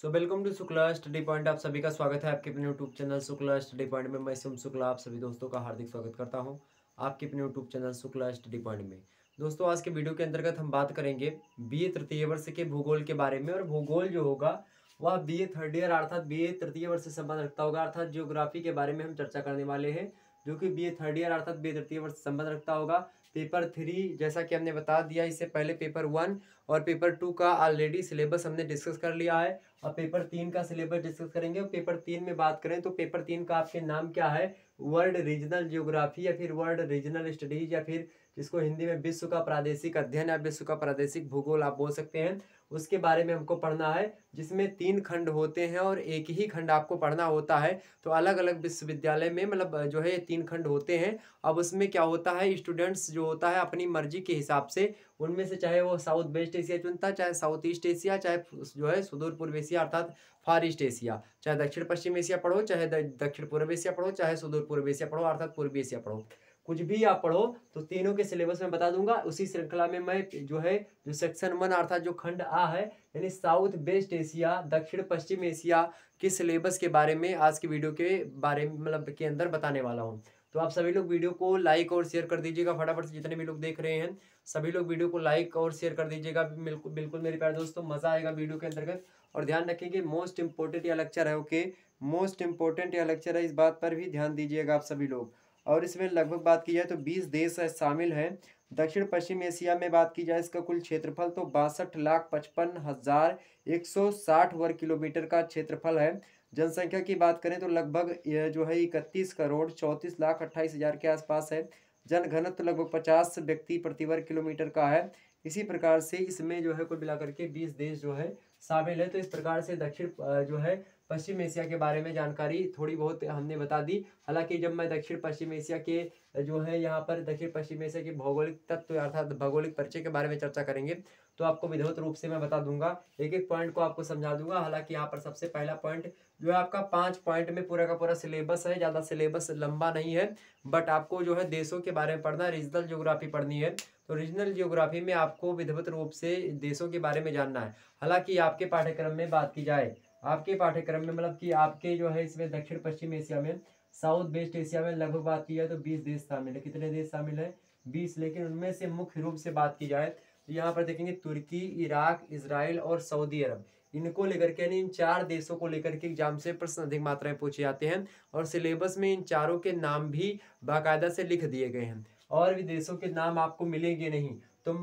Welcome to Shukla study point. आप सभी का स्वागत है आपके अपने YouTube channel Shukla study point में। मैं शिवम शुक्ला आप सभी दोस्तों का हार्दिक स्वागत करता हूं आपके अपने YouTube channel Shukla study point में। दोस्तों, आज के वीडियो के अंतर्गत हम बात करेंगे बीए तृतीय वर्ष के भूगोल के बारे में। और भूगोल जो होगा वह बीए थर्ड ईयर अर्थात बीए तृतीय वर्ष से संबंध रखता होगा, अर्थात जियोग्राफी के बारे में हम चर्चा करने वाले हैं, जो कि बीए थर्ड ईयर अर्थात बीए तृतीय वर्ष से संबंध रखता होगा। पेपर 3 जैसा कि हमने बता दिया, इससे पहले पेपर 1 और पेपर 2 का ऑलरेडी सिलेबस हमने डिस्कस कर लिया है। अब पेपर 3 का सिलेबस डिस्कस करेंगे। और पेपर 3 में बात करें तो पेपर 3 का आपके नाम क्या है? वर्ल्ड रीजनल ज्योग्राफी या फिर वर्ल्ड रीजनल स्टडीज, या फिर जिसको हिंदी में विश्व का प्रादेशिक अध्ययन या विश्व का प्रादेशिक भूगोल आप बोल सकते हैं, उसके बारे में हमको पढ़ना है। जिसमें 3 खंड होते हैं और एक ही खंड आपको पढ़ना होता है। तो अलग अलग विश्वविद्यालय में मतलब जो है 3 खंड होते हैं। अब उसमें क्या होता है, स्टूडेंट्स जो होता है अपनी मर्जी के हिसाब से उनमें से चाहे वो साउथ वेस्ट एशिया चुनता, चाहे साउथ ईस्ट एशिया, चाहे जो है सुदूर पूर्व एशिया अर्थात फार ईस्ट एशिया, चाहे दक्षिण पश्चिम एशिया पढ़ो, चाहे दक्षिण पूर्व एशिया पढ़ो, चाहे सुदूर पूर्व एशिया पढ़ो अर्थात पूर्वी एशिया पढ़ो, कुछ भी आप पढ़ो। तो तीनों के सिलेबस में बता दूंगा। उसी श्रृंखला में मैं जो है जो सेक्शन 1 अर्थात जो खंड आ है यानी साउथ वेस्ट एशिया दक्षिण पश्चिम एशिया के सिलेबस के बारे में आज की वीडियो के बारे में मतलब के अंदर बताने वाला हूँ। तो आप सभी लोग वीडियो को लाइक और शेयर कर दीजिएगा फटाफट से। जितने भी लोग देख रहे हैं सभी लोग वीडियो को लाइक और शेयर कर दीजिएगा। बिल्कुल बिल्कुल मेरे प्यारे दोस्तों, मजा आएगा वीडियो के अंतर्गत। और ध्यान रखेंगे मोस्ट इंपॉर्टेंट यह लेक्चर है, ओके, मोस्ट इंपॉर्टेंट यह लेक्चर है, इस बात पर भी ध्यान दीजिएगा आप सभी लोग। और इसमें लगभग बात की जाए तो 20 देश शामिल हैं। दक्षिण पश्चिम एशिया में बात की जाए इसका कुल क्षेत्रफल तो 62,55,160 वर्ग किलोमीटर का क्षेत्रफल है। जनसंख्या की बात करें तो लगभग यह जो है 31,34,28,000 के आसपास है। जनघनत्व लगभग 50 व्यक्ति प्रति वर्ग किलोमीटर का है। इसी प्रकार से इसमें जो है कुल मिलाकर के 20 देश जो है शामिल है। तो इस प्रकार से दक्षिण जो है पश्चिम एशिया के बारे में जानकारी थोड़ी बहुत हमने बता दी। हालांकि जब मैं दक्षिण पश्चिम एशिया के जो है यहाँ पर दक्षिण पश्चिम एशिया के भौगोलिक तत्व अर्थात भौगोलिक परिचय के बारे में चर्चा करेंगे तो आपको विधिवत रूप से मैं बता दूंगा, एक एक पॉइंट को आपको समझा दूंगा। हालांकि यहाँ पर सबसे पहला पॉइंट जो है आपका 5 पॉइंट में पूरा का पूरा सिलेबस है, ज़्यादा सिलेबस लंबा नहीं है, बट आपको जो है देशों के बारे में पढ़ना है, रीजनल ज्योग्राफी पढ़नी है। तो रीजनल ज्योग्राफी में आपको विधिवत रूप से देशों के बारे में जानना है। हालांकि आपके पाठ्यक्रम में बात की जाए, आपके पाठ्यक्रम में मतलब कि आपके जो है इसमें दक्षिण पश्चिम एशिया में साउथ वेस्ट एशिया में लगभग बात की जाए तो 20 देश शामिल है। कितने देश शामिल है? 20। लेकिन उनमें से मुख्य रूप से बात की जाए तो यहाँ पर देखेंगे तुर्की, इराक, इजराइल और सऊदी अरब, इनको लेकर के यानी इन 4 देशों को लेकर के एग्जाम से प्रश्न अधिक मात्रा में पूछे जाते हैं। और सिलेबस में इन चारों के नाम भी बाकायदा से लिख दिए गए हैं। और भी देशों के नाम आपको मिलेंगे नहीं। तो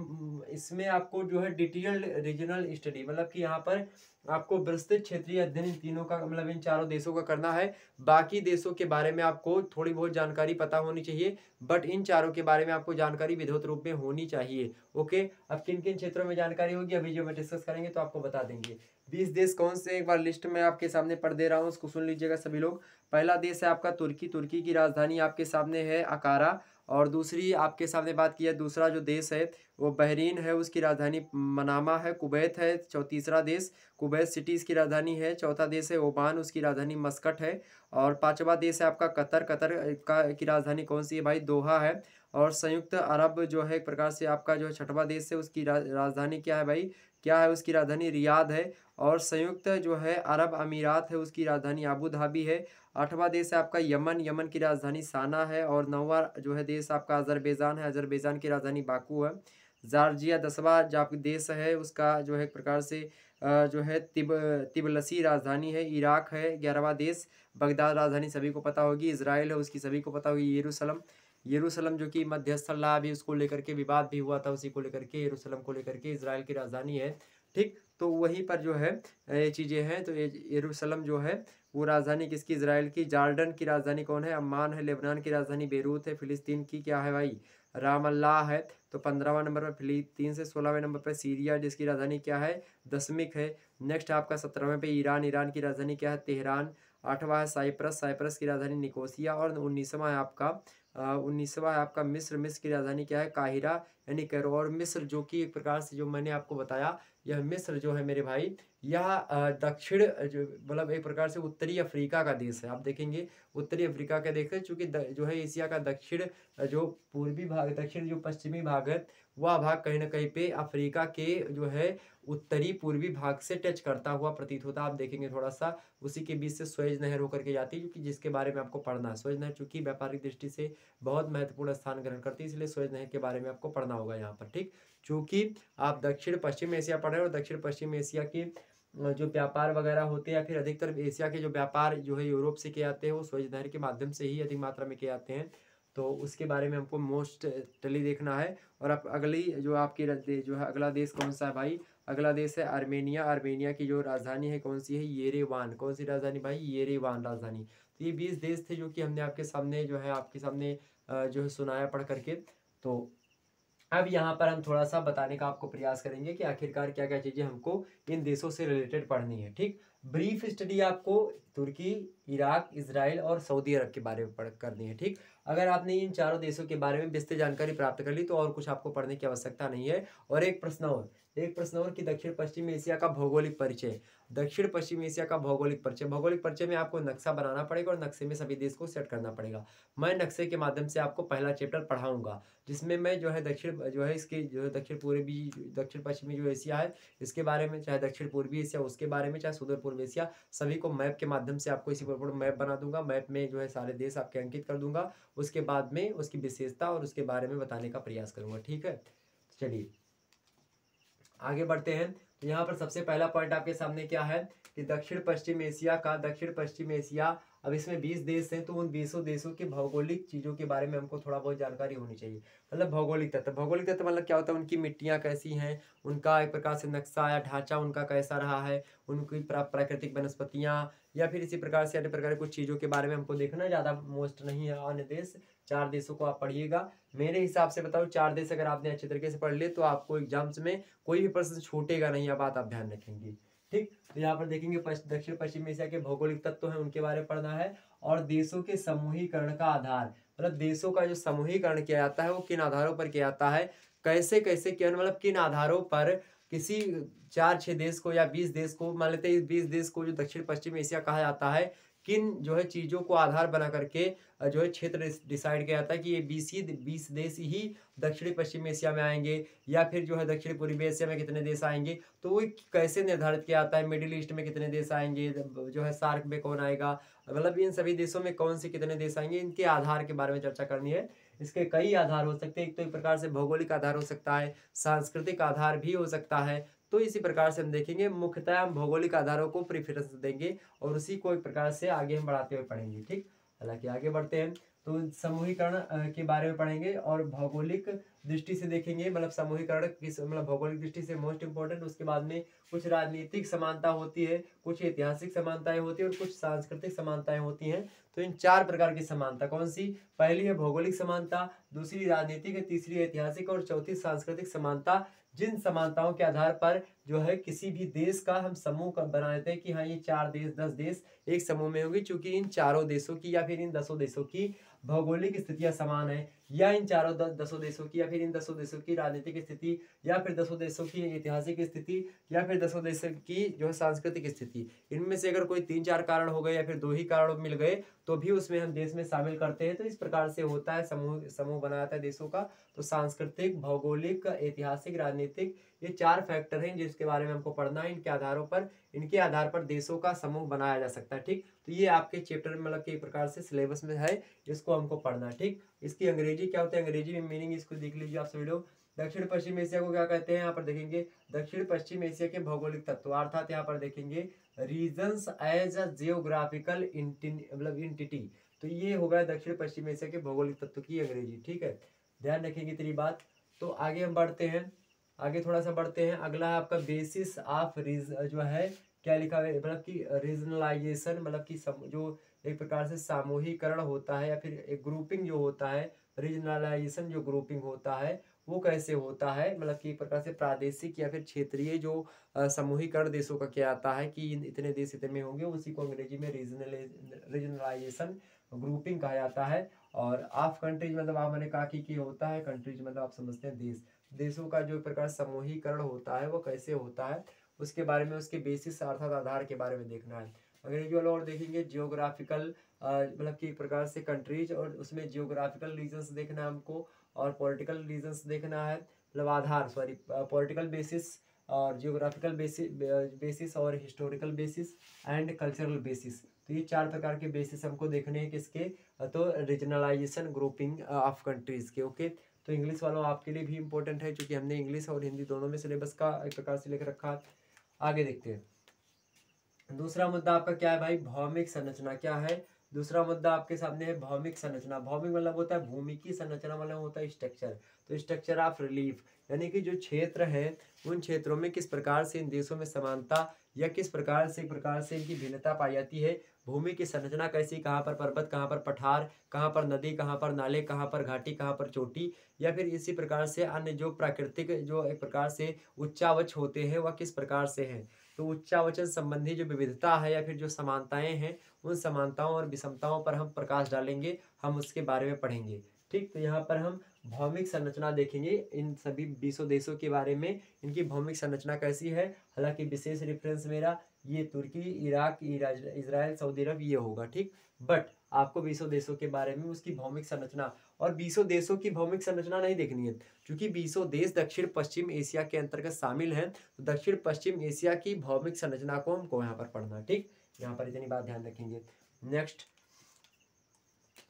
इसमें आपको जो है डिटेल्ड रीजनल स्टडी मतलब कि यहाँ पर आपको विस्तृत क्षेत्रीय अध्ययन इन तीनों का मतलब इन चारों देशों का करना है। बाकी देशों के बारे में आपको थोड़ी बहुत जानकारी पता होनी चाहिए, बट इन चारों के बारे में आपको जानकारी विधिवत रूप में होनी चाहिए। ओके, अब किन किन क्षेत्रों में जानकारी होगी अभी जो मैं डिस्कस करेंगे तो आपको बता देंगे। 20 देश कौन से, एक बार लिस्ट में आपके सामने पढ़ दे रहा हूँ, उसको सुन लीजिएगा सभी लोग। पहला देश है आपका तुर्की। तुर्की की राजधानी आपके सामने है अकारा। और दूसरी आपके सामने बात की है, दूसरा जो देश है वो बहरीन है, उसकी राजधानी मनामा है। कुवैत है तीसरा देश, कुवैत सिटी इसकी राजधानी है। चौथा देश है ओमान, उसकी राजधानी मस्कट है। और पांचवा देश है आपका कतर। कतर का की राजधानी कौन सी है भाई? दोहा है। और संयुक्त अरब जो है एक प्रकार से आपका जो छठवा देश है उसकी राजधानी क्या है भाई? क्या है? उसकी राजधानी रियाद है। और संयुक्त जो है अरब अमीरात है उसकी राजधानी अबू धाबी है। आठवां देश है आपका यमन। यमन की राजधानी साना है। और 9वां जो है देश आपका अजरबैजान है। अजरबैजान की राजधानी बाकू है। जॉर्जिया 10वां जो देश है उसका जो है एक प्रकार से जो है तिबलसी राजधानी है। इराक है 11वां देश। बगदाद राजधानी सभी को पता होगी। इजराइल है उसकी सभी को पता होगी। यरूशलम, यरूशलम जो कि मध्यस्थल रहा अभी, उसको लेकर के विवाद भी हुआ था, उसी को लेकर के यरूशलम को लेकर के इजराइल की राजधानी है। ठीक, तो वहीं पर जो है ये चीज़ें हैं। तो यरूशलम जो है वो राजधानी किसकी? इजराइल की। जॉर्डन की राजधानी कौन है? अम्मान है। लेबनान की राजधानी बेरूत है। फिलिस्तीन की क्या है भाई? राम अल्लाह है। तो 15वां नंबर पर फिलिस्तीन से 16वें नंबर पर सीरिया जिसकी राजधानी क्या है? दशमिक है। नेक्स्ट आपका 17वें पे ईरान। ईरान की राजधानी क्या है? तेहरान। 8वां है साइप्रस। साइप्रस की राजधानी निकोसिया। और 19वां है आपका 19वां है आपका मिस्र। मिस्र की राजधानी क्या है? काहिरा यानी कैरो। और मिस्र जो कि एक प्रकार से जो मैंने आपको बताया, यह मिस्र जो है मेरे भाई यह दक्षिण जो मतलब एक प्रकार से उत्तरी अफ्रीका का देश है। आप देखेंगे उत्तरी अफ्रीका का देश है, चूँकि जो है एशिया का दक्षिण जो पूर्वी भाग, दक्षिण जो पश्चिमी भाग है वह भाग कहीं न कहीं पे अफ्रीका के जो है उत्तरी पूर्वी भाग से टच करता हुआ प्रतीत होता है। आप देखेंगे थोड़ा-सा उसी के बीच से सुएज़ नहर होकर के जाती है, क्योंकि जिसके बारे में आपको पढ़ना है। सुएज़ नहर चूँकि व्यापारिक दृष्टि से बहुत महत्वपूर्ण स्थान ग्रहण करती है, इसलिए सुएज़ नहर के बारे में आपको पढ़ना होगा यहाँ पर, ठीक? चूँकि आप दक्षिण-पश्चिम एशिया पढ़ रहे हो और दक्षिण-पश्चिम एशिया के जो व्यापार वगैरह होते हैं या फिर अधिकतर एशिया के जो व्यापार जो है यूरोप से किए जाते हैं, वो सुएज़ नहर के माध्यम से ही अधिक मात्रा में किए जाते हैं। तो उसके बारे में हमको मोस्टली देखना है। और अब अगली जो आपकी जो है अगला देश कौन-सा है भाई? अगला देश है अर्मेनिया। अर्मेनिया की जो राजधानी है कौन-सी है? येरेवान। कौन-सी राजधानी भाई? येरेवान राजधानी। तो ये 20 देश थे जो कि हमने आपके सामने जो है आपके सामने जो है सुनाया पढ़ कर के। तो अब यहाँ पर हम थोड़ा-सा बताने का आपको प्रयास करेंगे कि आखिरकार क्या-क्या चीज़ें हमको इन देशों से रिलेटेड पढ़नी है, ठीक? ब्रीफ स्टडी आपको तुर्की, इराक, इज़राइल और सऊदी अरब के बारे में पढ़ करनी है, ठीक? अगर आपने इन चारों देशों के बारे में विस्तृत जानकारी प्राप्त कर ली तो और कुछ आपको पढ़ने की आवश्यकता नहीं है। और एक प्रश्न और कि दक्षिण-पश्चिम एशिया का भौगोलिक परिचय। दक्षिण-पश्चिम एशिया का भौगोलिक परिचय। भौगोलिक परिचय में आपको नक्शा बनाना पड़ेगा और नक्शे में सभी देश को सेट करना पड़ेगा। मैं नक्शे के माध्यम से आपको पहला चैप्टर पढ़ाऊँगा, जिसमें मैं जो है जो है इसकी जो है दक्षिण पश्चिमी जो एशिया है इसके बारे में, चाहे दक्षिण पूर्वी एशिया उसके बारे में, चाहे सुदूर पूर्व एशिया, सभी को मैप के माध्यम से आपको इसी पर मैप बना दूंगा। मैप में जो है सारे देश आपके अंकित कर दूंगा। उसके बाद में उसकी विशेषता और उसके बारे में बताने का प्रयास करूंगा, ठीक है? चलिए आगे बढ़ते हैं। तो यहाँ पर सबसे पहला पॉइंट आपके सामने क्या है कि दक्षिण पश्चिम एशिया, अब इसमें 20 देश हैं, तो उन 20 देशों के भौगोलिक चीज़ों के बारे में हमको थोड़ा बहुत जानकारी होनी चाहिए। मतलब भौगोलिक तत्व मतलब क्या होता है? उनकी मिट्टियाँ कैसी हैं, उनका एक प्रकार से नक्शा या ढांचा उनका कैसा रहा है, उनकी प्राकृतिक वनस्पतियाँ या फिर इसी प्रकार से अन्य प्रकार की कुछ चीज़ों के बारे में हमको देखना है। ज़्यादा मोस्ट नहीं है अन्य देश, 4 देशों को आप पढ़िएगा। मेरे हिसाब से बताऊँ 4 देश अगर आपने अच्छे तरीके से पढ़ लिए तो आपको एग्जाम्स में कोई भी प्रश्न छूटेगा नहीं। यह बात आप ध्यान रखेंगे, ठीक? तो यहाँ पर देखेंगे दक्षिण पश्चिम एशिया के भौगोलिक तत्व हैं उनके बारे में पढ़ना है। और देशों के समूहीकरण का आधार, मतलब देशों का जो समूहीकरण किया जाता है वो किन आधारों पर किया जाता है, कैसे कैसे किया, मतलब किन आधारों पर किसी 4-6 देश को या 20 देश को, मान लेते हैं इस 20 देश को जो दक्षिण पश्चिम एशिया कहा जाता है, किन जो है चीज़ों को आधार बना करके जो है क्षेत्र डिसाइड किया जाता है कि ये 20 देश ही दक्षिणी पश्चिम एशिया में आएंगे या फिर जो है दक्षिण पूर्वी एशिया में कितने देश आएंगे। तो वो कैसे निर्धारित किया जाता है, मिडिल ईस्ट में कितने देश आएंगे, जो है सार्क में कौन आएगा, मतलब इन सभी देशों में कौन से कितने देश आएंगे, इनके आधार के बारे में चर्चा करनी है। इसके कई आधार हो सकते हैं। एक तो एक प्रकार से भौगोलिक आधार हो सकता है, सांस्कृतिक आधार भी हो सकता है। तो इसी प्रकार से हम देखेंगे, मुख्यतः हम भौगोलिक आधारों को प्रेफरेंस देंगे और उसी को एक प्रकार से आगे हम बढ़ाते हुए पढ़ेंगे, ठीक? हालांकि आगे बढ़ते हैं तो समूहीकरण के बारे में पढ़ेंगे और भौगोलिक दृष्टि से देखेंगे, मतलब समूहीकरण किस, मतलब भौगोलिक दृष्टि से मोस्ट इंपॉर्टेंट। उसके बाद में कुछ राजनीतिक समानता होती है, कुछ ऐतिहासिक समानताएं होती है और कुछ सांस्कृतिक समानताएं होती हैं। तो इन 4 प्रकार की समानता कौन सी? पहली है भौगोलिक समानता, दूसरी राजनीतिक है, तीसरी ऐतिहासिक और चौथी सांस्कृतिक समानता। जिन समानताओं के आधार पर जो है किसी भी देश का हम समूह का बना देते हैं कि हाँ ये 4 देश 10 देश एक समूह में होंगे, चूंकि इन चारों देशों की या फिर इन 10 देशों की भौगोलिक स्थितियां समान है, या इन चारों 10 देशों की या फिर इन 10 देशों की राजनीतिक स्थिति, या फिर 10 देशों की ऐतिहासिक स्थिति, या फिर 10 देशों की जो है सांस्कृतिक स्थिति। इनमें से अगर कोई 3-4 कारण हो गए या फिर 2 ही कारण मिल गए तो भी उसमें हम देश में शामिल करते हैं। तो इस प्रकार से होता है समूह बनाता है देशों का। तो सांस्कृतिक, भौगोलिक, ऐतिहासिक, राजनीतिक, ये 4 फैक्टर हैं जिसके बारे में हमको पढ़ना है। इनके आधार पर देशों का समूह बनाया जा सकता है, ठीक? तो ये आपके चैप्टर में मतलब कि एक प्रकार से सिलेबस में है, इसको हमको पढ़ना है, ठीक? इसकी अंग्रेजी क्या होता है, अंग्रेजी में मीनिंग इसको देख लीजिए आप सभी लोग। दक्षिण पश्चिम एशिया को क्या कहते हैं? यहाँ पर देखेंगे दक्षिण पश्चिम एशिया के भौगोलिक तत्व, अर्थात यहाँ पर देखेंगे रीजन्स एज अ जियोग्राफिकल मतलब इंटिटी। तो ये हो गया दक्षिण पश्चिम एशिया के भौगोलिक तत्व की अंग्रेजी, ठीक है? ध्यान रखेंगे तेरी बात। तो आगे हम बढ़ते हैं, आगे थोड़ा सा बढ़ते हैं। अगला है आपका बेसिस ऑफ जो है क्या लिखा है, मतलब कि रीजनलाइजेशन, मतलब कि जो एक प्रकार से सामूहिकरण होता है या फिर एक ग्रुपिंग जो होता है, रीजनलाइजेशन जो ग्रुपिंग होता है वो कैसे होता है, मतलब कि एक प्रकार से प्रादेशिक या फिर क्षेत्रीय जो समूहीकरण देशों का क्या आता है कि इतने देश इतने में होंगे, उसी को अंग्रेजी में रीजनलाइजेशन ग्रुपिंग कहा जाता है। और ऑफ कंट्रीज मतलब आप मैंने कहा कि होता है, कंट्रीज मतलब आप समझते हैं देश। देशों का जो एक प्रकार समूहीकरण होता है वो कैसे होता है उसके बारे में, उसके बेसिस अर्थात आधार के बारे में देखना है। अंग्रेजी वाला और देखेंगे जियोग्राफिकल, मतलब कि एक प्रकार से कंट्रीज और उसमें जियोग्राफिकल रीजन्स देखना है हमको और पॉलिटिकल रीजन्स देखना है। मतलब आधार, सॉरी, पॉलिटिकल बेसिस और जियोग्राफिकल बेसिस और historical basis and cultural basis. तो ये 4 प्रकार के बेसिस हमको देखने हैं किसके, तो रीजनलाइजेशन ग्रुपिंग ऑफ कंट्रीज के। ओके, तो इंग्लिश वालों आपके लिए भी इंपॉर्टेंट है, क्योंकि हमने इंग्लिश और हिंदी दोनों में सिलेबस का एक प्रकार से लेकर रखा है। आगे देखते हैं, दूसरा मुद्दा आपका क्या है भाई, भौमिक संरचना क्या है। दूसरा मुद्दा आपके सामने है भौमिक संरचना। भौमिक मतलब होता है भूमि की, संरचना मतलब होता है स्ट्रक्चर। तो स्ट्रक्चर ऑफ रिलीफ, यानी कि जो क्षेत्र है उन क्षेत्रों में किस प्रकार से इन देशों में समानता या किस प्रकार से इनकी भिन्नता पाई जाती है। भूमि की संरचना कैसी, कहाँ पर पर्वत, कहाँ पर पठार, कहाँ पर नदी, कहाँ पर नाले, कहाँ पर घाटी, कहाँ पर चोटी, या फिर इसी प्रकार से अन्य जो प्राकृतिक जो एक प्रकार से उच्चावच होते हैं वह किस प्रकार से हैं। तो उच्चावचन संबंधी जो विविधता है या फिर जो समानताएं हैं, उन समानताओं और विषमताओं पर हम प्रकाश डालेंगे, हम उसके बारे में पढ़ेंगे। ठीक, तो यहाँ पर हम भौमिक संरचना देखेंगे इन सभी 20 देशों के बारे में, इनकी भौमिक संरचना कैसी है। हालांकि विशेष रेफरेंस मेरा ये तुर्की, इराक, इजराइल, सऊदी अरब ये होगा। ठीक, बट आपको 20 देशों के बारे में उसकी भौमिक संरचना और 20 देशों की भौमिक संरचना नहीं देखनी है, क्योंकि 20 देश दक्षिण पश्चिम एशिया के अंतर्गत शामिल हैं। तो दक्षिण पश्चिम एशिया की भौमिक संरचना को हमको यहाँ पर पढ़ना। ठीक, यहाँ पर इतनी बात ध्यान रखेंगे।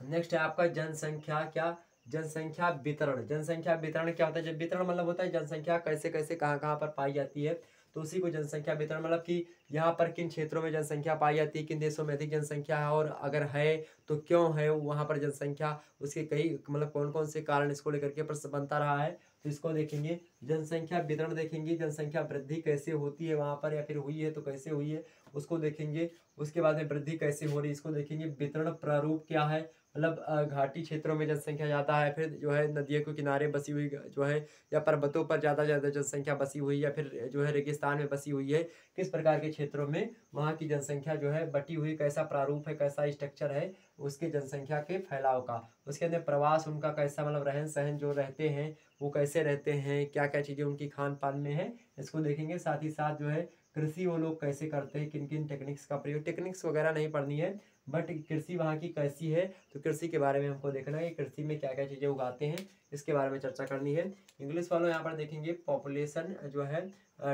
नेक्स्ट है आपका जनसंख्या क्या, जनसंख्या वितरण। जनसंख्या वितरण क्या होता है, जब वितरण मतलब होता है जनसंख्या कैसे कैसे कहाँ कहाँ पर पाई जाती है, तो उसी को जनसंख्या वितरण मतलब कि यहाँ पर किन क्षेत्रों में जनसंख्या पाई जाती है, किन देशों में अधिक जनसंख्या है, और अगर है तो क्यों है वहाँ पर जनसंख्या, उसके कई मतलब कौन कौन से कारण इसको लेकर के प्रश्न बनता रहा है। तो इसको देखेंगे, जनसंख्या वितरण देखेंगे, जनसंख्या वृद्धि कैसे होती है वहाँ पर, या फिर हुई है तो कैसे हुई है उसको देखेंगे। उसके बाद में वृद्धि कैसे हो रही है इसको देखेंगे। वितरण प्रारूप क्या है, मतलब घाटी क्षेत्रों में जनसंख्या ज़्यादा है, फिर जो है नदियों के किनारे बसी हुई जो है, या पर्वतों पर ज़्यादा जनसंख्या बसी हुई, या फिर जो है रेगिस्तान में बसी हुई है, किस प्रकार के क्षेत्रों में वहाँ की जनसंख्या जो है बटी हुई, कैसा प्रारूप है, कैसा स्ट्रक्चर है उसके जनसंख्या के फैलाव का। उसके अंदर प्रवास उनका कैसा, मतलब रहन सहन जो रहते हैं वो कैसे रहते हैं, क्या क्या चीज़ें उनकी खान पान में है, इसको देखेंगे। साथ ही साथ जो है कृषि वो लोग कैसे करते हैं, किन किन टेक्निक्स का प्रयोग, टेक्निक्स वगैरह नहीं पढ़नी है, बट कृषि वहाँ की कैसी है, तो कृषि के बारे में हमको देखना है कि कृषि में क्या क्या चीज़ें उगाते हैं, इसके बारे में चर्चा करनी है। इंग्लिश वालों यहाँ पर देखेंगे पॉपुलेशन जो है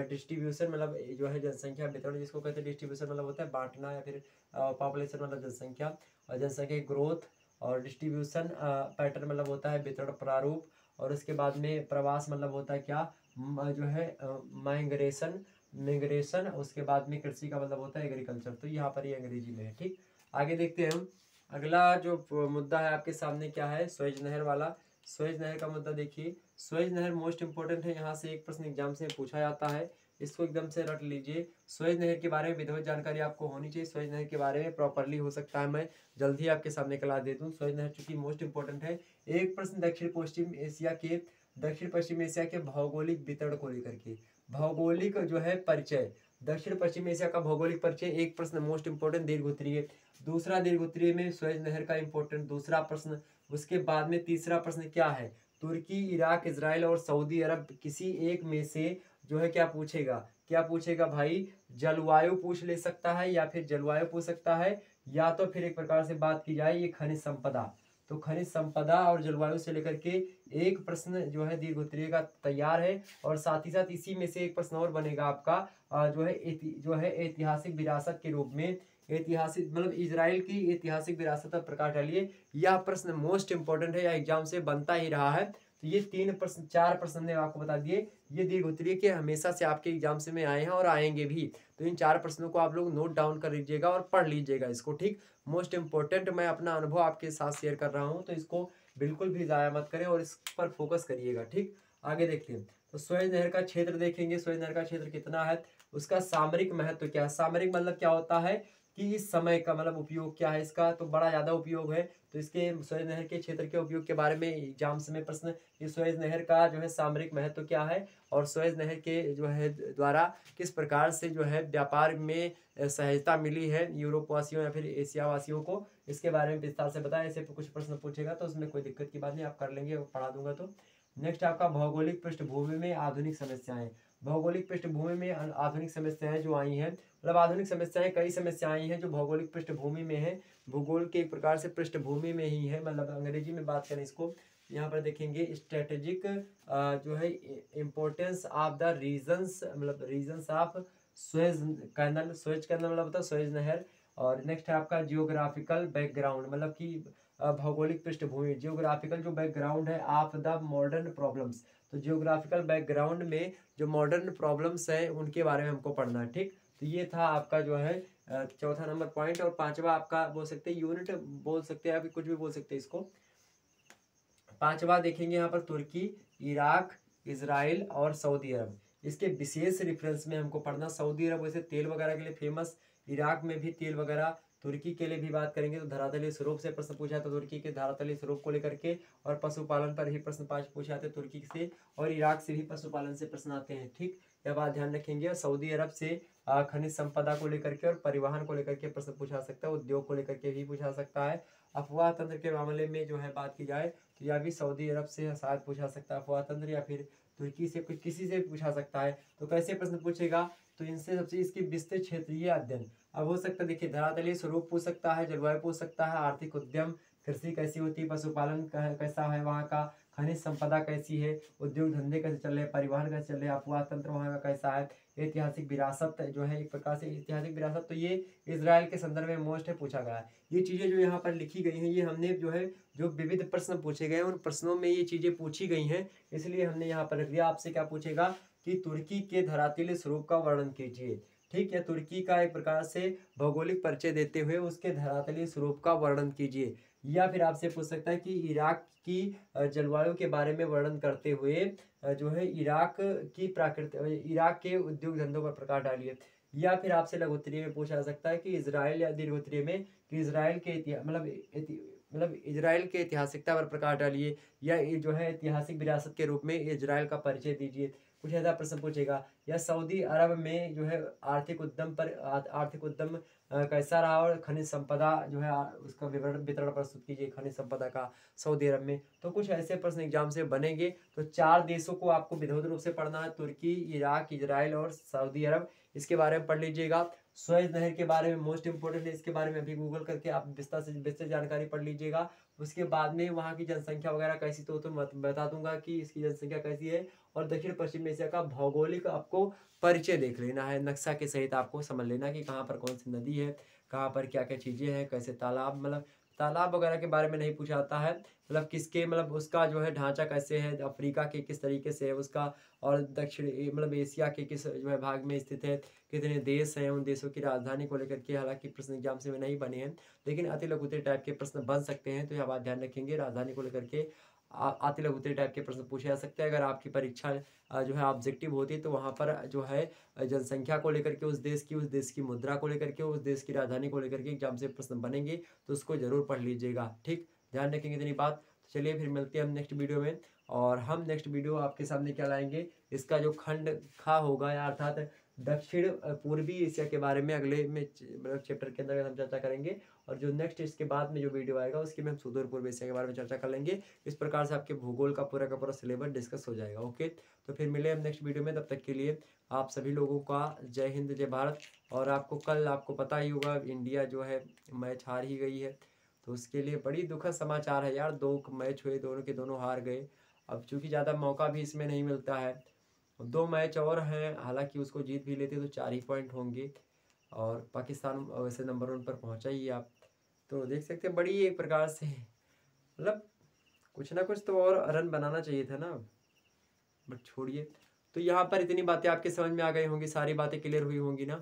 डिस्ट्रीब्यूशन, मतलब जो है जनसंख्या वितरण जिसको कहते हैं। डिस्ट्रीब्यूशन मतलब होता है बांटना, या फिर पॉपुलेशन मतलब जनसंख्या, और जनसंख्या ग्रोथ, और डिस्ट्रीब्यूशन पैटर्न मतलब होता है वितरण प्रारूप, और उसके बाद में प्रवास मतलब होता है क्या, जो है माइग्रेशन, उसके बाद में कृषि का मतलब होता है एग्रीकल्चर। तो यहाँ पर ये अंग्रेजी में है। ठीक, आगे देखते हैं हम। अगला जो मुद्दा है आपके सामने क्या है, स्वेज नहर वाला। स्वेज नहर का मुद्दा देखिए, स्वेज नहर मोस्ट इंपोर्टेंट है, यहाँ से एक प्रश्न एग्जाम से पूछा जाता है, इसको एकदम से रट लीजिए। स्वेज नहर के बारे में विधिवत जानकारी आपको होनी चाहिए। स्वेज नहर के बारे में प्रॉपरली हो सकता है मैं जल्दी आपके सामने क्लास दे दूँ। स्वेज नहर चूंकि मोस्ट इंपोर्टेंट है। एक प्रश्न दक्षिण पश्चिम एशिया के भौगोलिक वितरण को लेकर के, भौगोलिक जो है परिचय, दक्षिण पश्चिम एशिया का भौगोलिक परिचय, एक प्रश्न मोस्ट इंपोर्टेंट दीर्घ उत्तरीय। दूसरा दीर्घ उत्तरीय में स्वेज नहर का इंपॉर्टेंट दूसरा प्रश्न। उसके बाद में तीसरा प्रश्न क्या है, तुर्की, इराक, इजराइल और सऊदी अरब किसी एक में से जो है क्या पूछेगा, क्या पूछेगा भाई, जलवायु पूछ ले सकता है, या फिर जलवायु पूछ सकता है, या तो फिर एक प्रकार से बात की जाए ये खनिज संपदा। तो खनिज संपदा और जलवायु से लेकर के एक प्रश्न जो है दीर्घ उत्तरीय का तैयार है। और साथ ही साथ इसी में से एक प्रश्न और बनेगा आपका जो है ऐतिहासिक विरासत के रूप में, ऐतिहासिक मतलब इजराइल की ऐतिहासिक विरासत पर प्रकाश डालिए। यह प्रश्न मोस्ट इंपोर्टेंट है, या एग्जाम से बनता ही रहा है। तो ये 4 प्रश्न ने आपको बता दिए, ये दीर्घ उत्तरीय के हमेशा से आपके एग्जाम से में आए हैं और आएंगे भी। तो इन 4 प्रश्नों को आप लोग नोट डाउन कर लीजिएगा और पढ़ लीजिएगा इसको। ठीक, मोस्ट इंपोर्टेंट, मैं अपना अनुभव आपके साथ शेयर कर रहा हूँ, तो इसको बिल्कुल भी ज़ाया मत करें और इस पर फोकस करिएगा। ठीक, आगे देखते हैं। तो स्वेज नहर का क्षेत्र देखेंगे, स्वेज नहर का क्षेत्र कितना है, उसका सामरिक महत्व क्या है। सामरिक मतलब क्या होता है कि इस समय का मतलब उपयोग क्या है इसका, तो बड़ा ज़्यादा उपयोग है। तो इसके स्वेज नहर के क्षेत्र के उपयोग के बारे में एग्जाम्स में प्रश्न, कि स्वेज नहर का जो है सामरिक महत्व क्या है, और स्वेज नहर के जो है द्वारा किस प्रकार से जो है व्यापार में सहायता मिली है यूरोप वासियों या फिर एशिया वासियों को, इसके बारे में विस्तार से बताएं। ऐसे कुछ प्रश्न पूछेगा तो उसमें कोई दिक्कत की बात नहीं, आप कर लेंगे, पढ़ा दूंगा। तो नेक्स्ट आपका भौगोलिक पृष्ठभूमि में आधुनिक समस्याएं। भौगोलिक पृष्ठभूमि में आधुनिक समस्याएं जो आई हैं, मतलब आधुनिक समस्याएं, कई समस्याएं आई हैं जो भौगोलिक पृष्ठभूमि में है, भूगोल के एक प्रकार से पृष्ठभूमि में ही है, मतलब अंग्रेजी में बात करें इसको यहाँ पर देखेंगे स्ट्रेटेजिक जो है इम्पोर्टेंस ऑफ द रीजन्स, मतलब regions of Suez canal, Suez canal मतलब होता है सुएज नहर। और नेक्स्ट है आपका जियोग्राफिकल बैकग्राउंड, मतलब कि भौगोलिक पृष्ठभूमि, जियोग्राफिकल जो बैकग्राउंड है ऑफ द मॉडर्न प्रॉब्लम्स। तो जियोग्राफिकल बैकग्राउंड में जो मॉडर्न प्रॉब्लम्स हैं उनके बारे में हमको पढ़ना है, ठीक। तो ये था आपका जो है चौथा नंबर पॉइंट। और पांचवा आपका बोल सकते हैं यूनिट, बोल सकते हैं, अभी कुछ भी बोल सकते हैं इसको। पांचवा देखेंगे यहाँ पर तुर्की, इराक, इजराइल और सऊदी अरब। इसके विशेष रेफरेंस में हमको पढ़ना। सऊदी अरब वैसे तेल वगैरह के लिए फेमस, इराक में भी तेल वगैरह, तुर्की के लिए भी बात करेंगे तो धरातलीय स्वरूप से प्रश्न पूछा था तुर्की के धरातलीय स्वरूप को लेकर के, और पशुपालन पर भी प्रश्न पूछे आते तुर्की से, और इराक से भी पशुपालन से प्रश्न आते हैं, ठीक। यह बात ध्यान रखेंगे। और सऊदी अरब से खनिज संपदा को लेकर के और परिवहन को लेकर के प्रश्न पूछा सकता है, उद्योग को लेकर के भी पूछा सकता है। अफवाह तंत्र के मामले में जो है बात की जाए तो यह भी सऊदी अरब से शायद पूछा सकता है अफवाह तंत्र, या फिर तुर्की से किसी से पूछा सकता है। तो कैसे प्रश्न पूछेगा, तो इनसे सबसे इसकी विस्तृत क्षेत्रीय अध्ययन। अब हो सकता है देखिए धरातलीय स्वरूप पूछ सकता है, जलवायु पूछ सकता है, आर्थिक उद्यम, कृषि कैसी होती है, पशुपालन कैसा है वहाँ का, खनिज संपदा कैसी है, उद्योग धंधे कैसे चल रहे हैं, परिवहन कैसे चल रहे हैं, अफवाह तंत्र वहाँ का कैसा है, ऐतिहासिक विरासत जो है, एक प्रकार से ऐतिहासिक विरासत, तो ये इजराइल के संदर्भ में मोस्ट है पूछा गया है। ये चीज़ें जो यहाँ पर लिखी गई हैं ये हमने जो है जो विविध प्रश्न पूछे गए हैं उन प्रश्नों में ये चीज़ें पूछी गई हैं, इसलिए हमने यहाँ पर रख दिया। आपसे क्या पूछेगा कि तुर्की के धरातलीय स्वरूप का वर्णन कीजिए, ठीक है। तुर्की का एक प्रकार से भौगोलिक परिचय देते हुए उसके धरातलीय स्वरूप का वर्णन कीजिए। या फिर आपसे पूछ सकता है कि इराक की जलवायु के बारे में वर्णन करते हुए जो है इराक की प्राकृतिक, इराक के उद्योग धंधों पर प्रकाश डालिए। या फिर आपसे लघुत्तरीय में पूछा जा सकता है कि इजराइल, या दीर्घोत्तरीय में कि इजराइल के इतिहास मतलब इजराइल के ऐतिहासिकता पर प्रकाश डालिए, या ये जो है ऐतिहासिक विरासत के रूप में इजराइल का परिचय दीजिए, कुछ ऐसा प्रश्न पूछेगा। या सऊदी अरब में जो है आर्थिक उद्यम पर आर्थिक उद्यम कैसा रहा, और खनिज संपदा जो है उसका वितरण प्रस्तुत कीजिए खनिज संपदा का सऊदी अरब में। तो कुछ ऐसे प्रश्न एग्जाम से बनेंगे। तो 4 देशों को आपको विधिवत रूप से पढ़ना है, तुर्की, इराक, इजराइल और सऊदी अरब। इसके बारे में पढ़ लीजिएगा। सुएज नहर के बारे में मोस्ट इंपोर्टेंट है, इसके बारे में अभी गूगल करके आप विस्तार जानकारी पढ़ लीजिएगा। उसके बाद में वहाँ की जनसंख्या वगैरह कैसी, तो बता दूंगा कि इसकी जनसंख्या कैसी है। और दक्षिण पश्चिम एशिया का भौगोलिक आपको परिचय देख लेना है, नक्शा के सहित आपको समझ लेना कि कहाँ पर कौन सी नदी है, कहाँ पर क्या क्या चीज़ें हैं, कैसे तालाब, मतलब तालाब वगैरह के बारे में नहीं पूछा जाता है, मतलब किसके, मतलब उसका जो है ढांचा कैसे है, अफ्रीका के किस तरीके से है उसका, और दक्षिण मतलब एशिया के किस जो है भाग में स्थित है, कितने देश हैं, उन देशों की राजधानी को लेकर के। हालांकि प्रश्न एग्जाम से में नहीं बने हैं, लेकिन अति लघुत्तरीय टाइप के प्रश्न बन सकते हैं, तो यह बात ध्यान रखेंगे। राजधानी को लेकर के अति लघुत्तरीय टाइप के प्रश्न पूछे जा सकते हैं। अगर आपकी परीक्षा जो है ऑब्जेक्टिव होती है तो वहाँ पर जो है जनसंख्या को लेकर के, उस देश की मुद्रा को लेकर के, उस देश की राजधानी को लेकर के एग्जाम से प्रश्न बनेंगे, तो उसको जरूर पढ़ लीजिएगा, ठीक। ध्यान रखेंगे इतनी बात। तो चलिए फिर मिलते हैं हम नेक्स्ट वीडियो में। और हम नेक्स्ट वीडियो आपके सामने क्या लाएंगे, इसका जो खंड खा होगा, या अर्थात दक्षिण पूर्वी एशिया के बारे में अगले में मतलब चैप्टर के अंदर हम चर्चा करेंगे। और जो नेक्स्ट इसके बाद में जो वीडियो आएगा उसके में हम सुदूर पूर्व एशिया के बारे में चर्चा कर लेंगे। इस प्रकार से आपके भूगोल का पूरा सिलेबस डिस्कस हो जाएगा। ओके, तो फिर मिले हम नेक्स्ट वीडियो में। तब तक के लिए आप सभी लोगों का जय हिंद, जय भारत। और आपको कल आपको पता ही होगा इंडिया जो है मैच हार ही गई है, तो उसके लिए बड़ी दुखद समाचार है यार। 2 मैच हुए, दोनों के दोनों हार गए। अब चूंकि ज़्यादा मौका भी इसमें नहीं मिलता है, 2 मैच और हैं, हालांकि उसको जीत भी लेते तो 4 ही पॉइंट होंगे, और पाकिस्तान वैसे नंबर 1 पर पहुंचा ही आप। तो देख सकते हैं बड़ी एक प्रकार से मतलब कुछ ना कुछ तो और रन बनाना चाहिए था ना, बट छोड़िए। तो यहाँ पर इतनी बातें आपके समझ में आ गई होंगी, सारी बातें क्लियर हुई होंगी ना।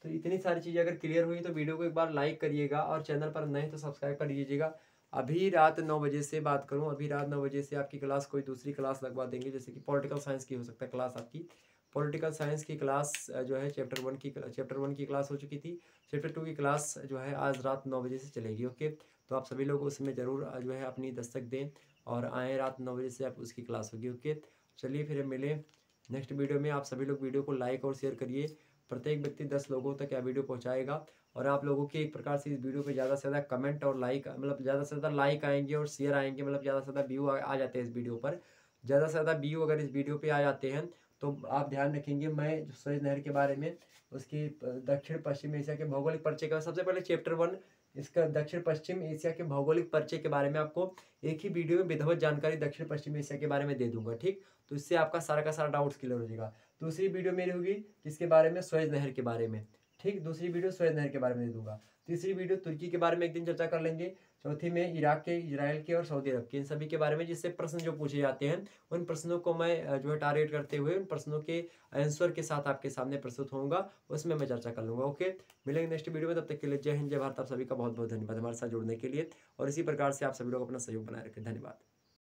तो इतनी सारी चीज़ें अगर क्लियर हुई तो वीडियो को एक बार लाइक करिएगा, और चैनल पर नए तो सब्सक्राइब कर लीजिएगा। अभी रात 9 बजे से बात करूं, अभी रात 9 बजे से आपकी क्लास कोई दूसरी क्लास लगवा देंगे, जैसे कि पॉलिटिकल साइंस की हो सकता है क्लास आपकी। पॉलिटिकल साइंस की क्लास जो है चैप्टर 1 की क्लास हो चुकी थी। चैप्टर 2 की क्लास जो है आज रात 9 बजे से चलेगी। ओके, तो आप सभी लोग उसमें ज़रूर जो है अपनी दस्तक दें और आएँ। रात 9 बजे से आप उसकी क्लास होगी। ओके, चलिए फिर मिले नेक्स्ट वीडियो में। आप सभी लोग वीडियो को लाइक और शेयर करिए। प्रत्येक व्यक्ति 10 लोगों तक यह वीडियो पहुंचाएगा, और आप लोगों के एक प्रकार से इस वीडियो पे ज़्यादा से ज़्यादा कमेंट और लाइक, मतलब ज़्यादा से ज़्यादा लाइक आएंगे और शेयर आएंगे, मतलब ज़्यादा से ज़्यादा व्यू आ जाते हैं इस वीडियो पर। ज़्यादा से ज़्यादा व्यू अगर इस वीडियो पे आ जाते हैं तो आप ध्यान रखेंगे मैं जो सुएज नहर के बारे में, उसकी दक्षिण पश्चिम एशिया के भौगोलिक परिचय का सबसे पहले चैप्टर 1 इसका दक्षिण पश्चिम एशिया के भौगोलिक परिचय के बारे में आपको एक ही वीडियो में विधिवत जानकारी दक्षिण पश्चिम एशिया के बारे में दे दूंगा, ठीक। तो इससे आपका सारा का सारा डाउट्स क्लियर हो जाएगा। दूसरी वीडियो मेरी होगी किसके बारे में, सुएज नहर के बारे में, ठीक। दूसरी वीडियो सुएज नहर के बारे में दे दूंगा। तीसरी वीडियो तुर्की के बारे में एक दिन चर्चा कर लेंगे। चौथी में इराक के, इजराइल के और सऊदी अरब के, इन सभी के बारे में जिससे प्रश्न जो पूछे जाते हैं उन प्रश्नों को मैं जो है टारगेट करते हुए उन प्रश्नों के आंसर के साथ आपके सामने प्रस्तुत होऊंगा, उसमें मैं चर्चा कर लूंगा। ओके, मिलेंगे नेक्स्ट वीडियो में, तब तक के लिए जय हिंद जय भारत। आप सभी का बहुत बहुत धन्यवाद हमारे साथ जुड़ने के लिए, और इसी प्रकार से आप सभी लोग अपना सहयोग बनाए रखें। धन्यवाद।